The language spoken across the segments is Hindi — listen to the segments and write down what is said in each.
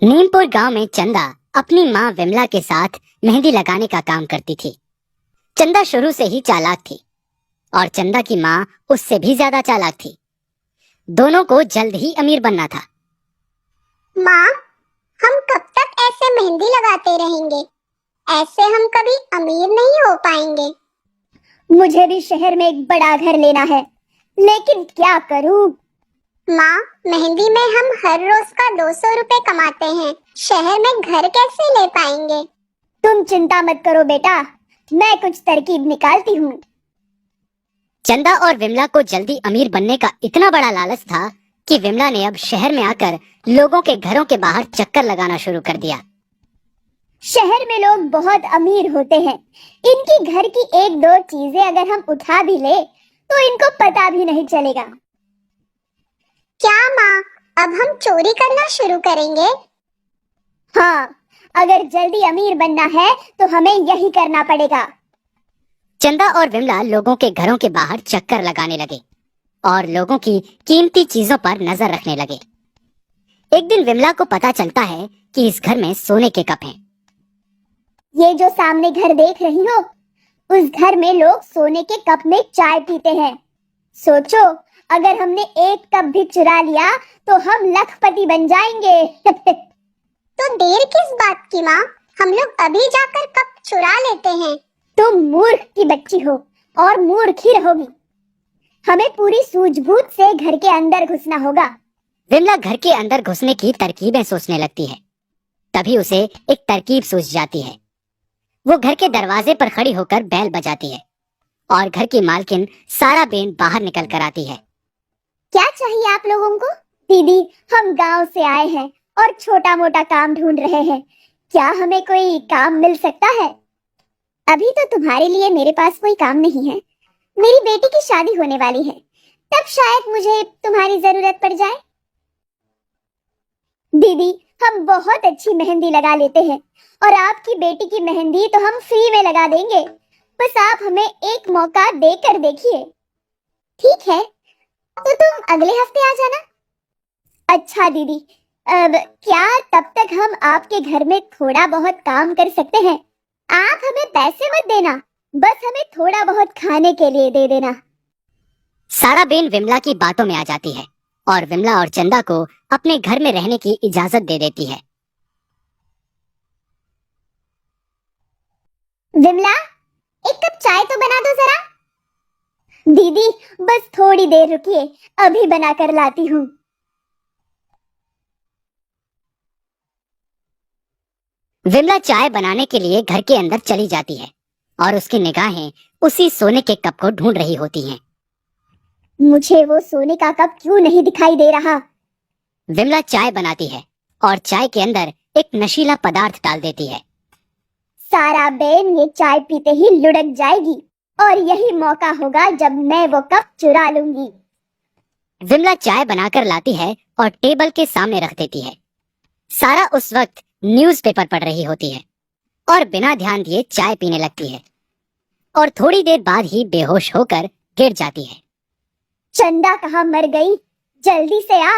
नीमपुर गांव में चंदा अपनी माँ विमला के साथ मेहंदी लगाने का काम करती थी। चंदा शुरू से ही चालाक थी और चंदा की माँ उससे भी ज्यादा चालाक थी। दोनों को जल्द ही अमीर बनना था। माँ, हम कब तक ऐसे मेहंदी लगाते रहेंगे? ऐसे हम कभी अमीर नहीं हो पाएंगे। मुझे भी शहर में एक बड़ा घर लेना है, लेकिन क्या करूं? माँ, मेहंदी में हम हर रोज का 200 रुपए कमाते हैं। शहर में घर कैसे ले पाएंगे? तुम चिंता मत करो बेटा, मैं कुछ तरकीब निकालती हूँ। चंदा और विमला को जल्दी अमीर बनने का इतना बड़ा लालच था कि विमला ने अब शहर में आकर लोगों के घरों के बाहर चक्कर लगाना शुरू कर दिया। शहर में लोग बहुत अमीर होते हैं। इनकी घर की एक दो चीजें अगर हम उठा भी ले तो इनको पता भी नहीं चलेगा। क्या माँ, अब हम चोरी करना शुरू करेंगे? हाँ, अगर जल्दी अमीर बनना है तो हमें यही करना पड़ेगा। चंदा और विमला लोगों के घरों के बाहर चक्कर लगाने लगे और लोगों की कीमती चीजों पर नजर रखने लगे। एक दिन विमला को पता चलता है कि इस घर में सोने के कप हैं। ये जो सामने घर देख रही हो, उस घर में लोग सोने के कप में चाय पीते हैं। सोचो, अगर हमने एक कप भी चुरा लिया तो हम लखपति बन जाएंगे। तो देर किस बात की माँ, हम लोग अभी जाकर कप चुरा लेते हैं। तुम मूर्ख की बच्ची हो और मूर्ख ही रहोगी। हमें पूरी सूझबूझ से घर के अंदर घुसना होगा। विमला घर के अंदर घुसने की तरकीबें सोचने लगती है। तभी उसे एक तरकीब सूझ जाती है। वो घर के दरवाजे पर खड़ी होकर बैल बजाती है और घर की मालकिन सारा बेन बाहर निकल कर आती है। क्या चाहिए आप लोगों को? दीदी, हम गांव से आए हैं और छोटा मोटा काम ढूंढ रहे हैं। क्या हमें कोई काम मिल सकता है? अभी तो तुम्हारे लिए मेरे पास कोई काम नहीं है। मेरी बेटी की शादी होने वाली है, तब शायद मुझे तुम्हारी जरूरत पड़ जाए। दीदी, हम बहुत अच्छी मेहंदी लगा लेते हैं और आपकी बेटी की मेहंदी तो हम फ्री में लगा देंगे। बस आप हमें एक मौका देकर देखिए। ठीक है, तो तुम अगले हफ्ते आ जाना। अच्छा दीदी, अब क्या तब तक हम आपके घर में थोड़ा बहुत काम कर सकते हैं? आप हमें पैसे मत देना, बस हमें थोड़ा बहुत खाने के लिए दे देना। सारा बेन विमला की बातों में आ जाती है और विमला और चंदा को अपने घर में रहने की इजाजत दे देती है। विमला, एक कप चाय तो बना दो जरा। दीदी, बस थोड़ी देर रुकिए, अभी बना कर लाती हूँ। विमला चाय बनाने के लिए घर के अंदर चली जाती है और उसकी निगाहें उसी सोने के कप को ढूंढ रही होती हैं। मुझे वो सोने का कप क्यों नहीं दिखाई दे रहा? विमला चाय बनाती है और चाय के अंदर एक नशीला पदार्थ डाल देती है। सारा बेन ये चाय पीते ही लुढ़क जाएगी और यही मौका होगा जब मैं वो कप चुरा लूंगी। विमला चाय बनाकर लाती है और टेबल के सामने रख देती है। सारा उस वक्त न्यूज़पेपर पढ़ रही होती है और बिना ध्यान दिए चाय पीने लगती है और थोड़ी देर बाद ही बेहोश होकर गिर जाती है। चंदा कहाँ मर गई? जल्दी से आ,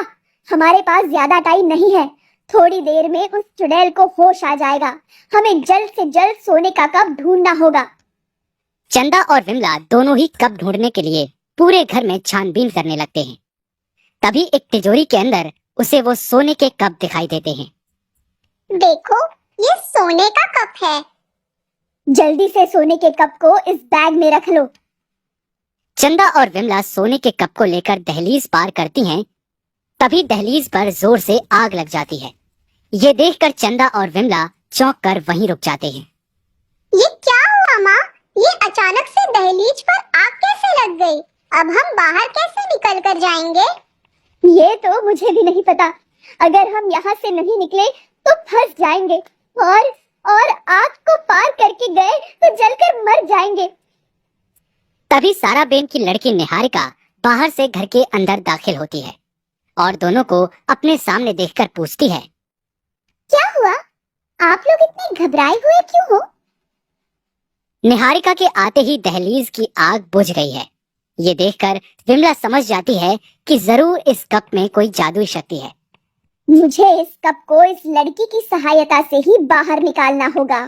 हमारे पास ज्यादा टाइम नहीं है। थोड़ी देर में उस चुड़ैल को होश आ जाएगा। हमें जल्द से जल्द सोने का कप ढूंढना होगा। चंदा और विमला दोनों ही कप ढूंढने के लिए पूरे घर में छानबीन करने लगते हैं। तभी एक तिजोरी के अंदर उसे वो सोने के कप दिखाई देते हैं। देखो, ये सोने का कप है। जल्दी से सोने के कप को इस बैग में रख लो। चंदा और विमला सोने के कप को लेकर दहलीज पार करती हैं। तभी दहलीज पर जोर से आग लग जाती है। ये देखकर चंदा और विमला चौंक कर वहीं रुक जाते हैं। ये क्या हुआ माँ? ये अचानक से दहलीज पर आग कैसे लग गई? अब हम बाहर कैसे निकल कर जाएंगे? ये तो मुझे भी नहीं पता। अगर हम यहाँ से नहीं निकले तो फंस जाएंगे और आग को पार करके गए तो जलकर मर जाएंगे। तभी सारा बेन की लड़की निहारिका बाहर से घर के अंदर दाखिल होती है और दोनों को अपने सामने देखकर पूछती है, क्या हुआ? आप लोग इतने घबराए हुए क्यों हो? निहारिका के आते ही दहलीज की आग बुझ गई है। ये देखकर विमला समझ जाती है कि जरूर इस कप में कोई जादुई शक्ति है। मुझे इस कप को इस लड़की की सहायता से ही बाहर निकालना होगा।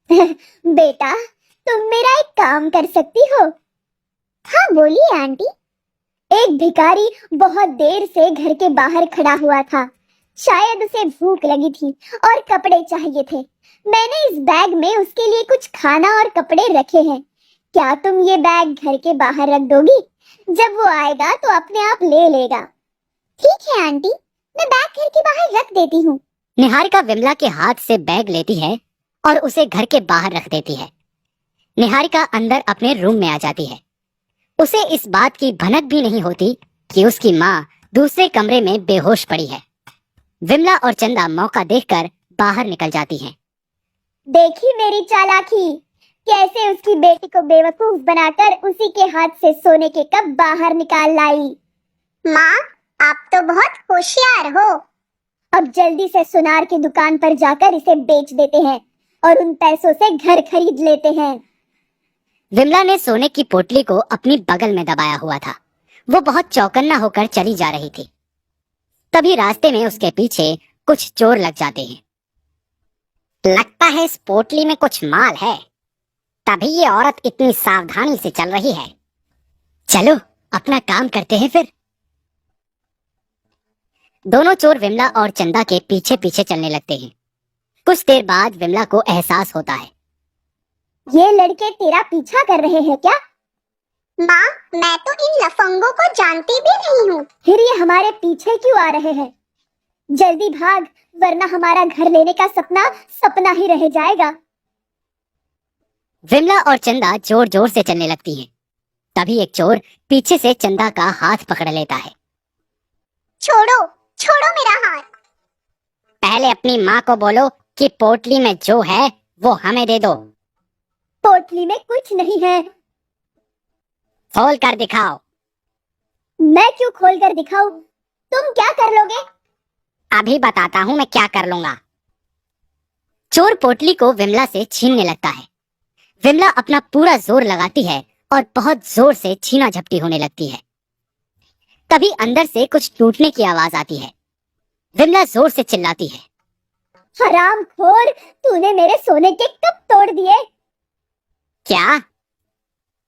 बेटा, तुम मेरा एक काम कर सकती हो। हाँ बोलिए आंटी। एक भिखारी बहुत देर से घर के बाहर खड़ा हुआ था। शायद उसे भूख लगी थी और कपड़े चाहिए थे। मैंने इस बैग में उसके लिए कुछ खाना और कपड़े रखे हैं। क्या तुम ये बैग घर के बाहर रख दोगी? जब वो आएगा तो अपने आप ले लेगा। ठीक है आंटी, मैं बैग घर के बाहर रख देती हूँ। निहारिका विमला के हाथ से बैग लेती है और उसे घर के बाहर रख देती है। निहारिका अंदर अपने रूम में आ जाती है। उसे इस बात की भनक भी नहीं होती कि उसकी माँ दूसरे कमरे में बेहोश पड़ी है। विमला और चंदा मौका देखकर बाहर निकल जाती हैं। देखी मेरी चालाकी, कैसे उसकी बेटी को बेवकूफ बनाकर उसी के हाथ से सोने के कप बाहर निकाल लाई। माँ, आप तो बहुत होशियार हो। अब जल्दी से सुनार की दुकान पर जाकर इसे बेच देते हैं और उन पैसों से घर खरीद लेते हैं। विमला ने सोने की पोटली को अपनी बगल में दबाया हुआ था। वो बहुत चौकन्ना होकर चली जा रही थी। तभी रास्ते में उसके पीछे कुछ चोर लग जाते हैं। लगता है इस पोटली में कुछ माल है, तभी ये औरत इतनी सावधानी से चल रही है। चलो अपना काम करते हैं फिर। दोनों चोर विमला और चंदा के पीछे पीछे चलने लगते हैं। कुछ देर बाद विमला को एहसास होता है। ये लड़के तेरा पीछा कर रहे हैं क्या? माँ, मैं तो इन लफंगों को जानती भी नहीं हूँ। फिर ये हमारे पीछे क्यों आ रहे हैं? जल्दी भाग, वरना हमारा घर लेने का सपना सपना ही रह जाएगा। विमला और चंदा जोर जोर से चलने लगती हैं। तभी एक चोर पीछे से चंदा का हाथ पकड़ लेता है। छोड़ो, छोड़ो मेरा हाथ। पहले अपनी माँ को बोलो कि पोटली में जो है वो हमें दे दो। पोटली में कुछ नहीं है। खोल कर दिखाओ। मैं क्यों खोल कर दिखाऊं? तुम क्या कर लोगे? अभी बताता हूँ मैं क्या कर लूंगा। चोर पोटली को विमला से छीनने लगता है। विमला अपना पूरा जोर लगाती है और बहुत जोर से छीना झपटी होने लगती है। तभी अंदर से कुछ टूटने की आवाज आती है। विमला जोर से चिल्लाती है, हरामखोर, तूने मेरे सोने के कप तोड़ दिए। क्या?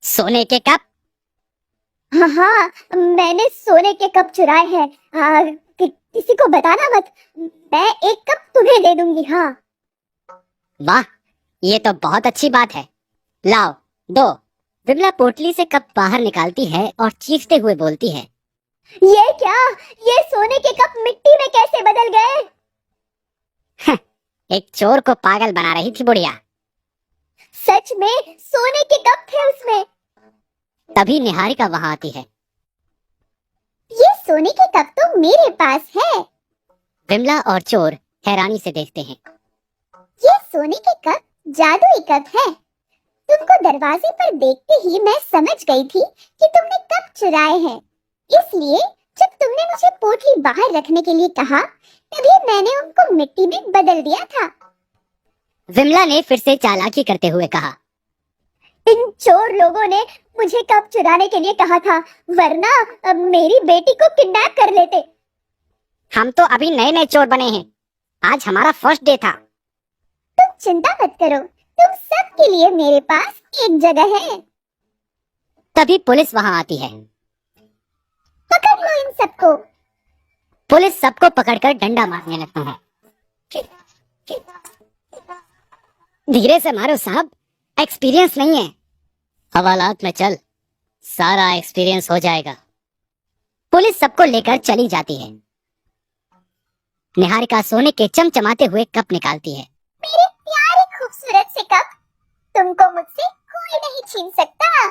सोने के कप? हाँ हाँ, मैंने सोने के कप चुराए हैं। किसी को बताना मत। मैं एक कप तुम्हें दे दूंगी। हाँ। वाह, ये तो बहुत अच्छी बात है। लाओ, दो। विमला पोटली से कप बाहर निकालती है और चीखते हुए बोलती है, ये क्या? ये सोने के कप मिट्टी में कैसे बदल गए? एक चोर को पागल बना रही थी बुढ़िया। सच में सोने के कप थे उसमें। तभी निहारिका वहां आती है। ये सोने के कप तो मेरे पास है। विमला और चोर हैरानी से देखते हैं। ये सोने के कप जादुई कप है। तुमको दरवाजे पर देखते ही मैं समझ गई थी कि तुमने कप चुराए हैं। इसलिए जब तुमने मुझे पोटली बाहर रखने के लिए कहा, तभी मैंने उनको मिट्टी में बदल दिया था। विमला ने फिर से चालाकी करते हुए कहा, इन चोर लोगों ने मुझे कप चुराने के लिए कहा था, वरना मेरी बेटी को किडनैप कर लेते। हम तो अभी नए नए चोर बने हैं। आज हमारा फर्स्ट डे था। तुम चिंता मत करो, तुम सबके लिए मेरे पास एक जगह है। तभी पुलिस वहां आती है। पकड़ लो इन सबको। पुलिस सबको पकड़कर डंडा मारने लगता है। धीरे से मारो साहब, एक्सपीरियंस नहीं है। हवालात में चल, सारा एक्सपीरियंस हो जाएगा। पुलिस सबको लेकर चली जाती है। निहारिका सोने के चमचमाते हुए कप निकालती है। मेरे प्यारे खूबसूरत से कप, तुमको मुझसे कोई नहीं छीन सकता।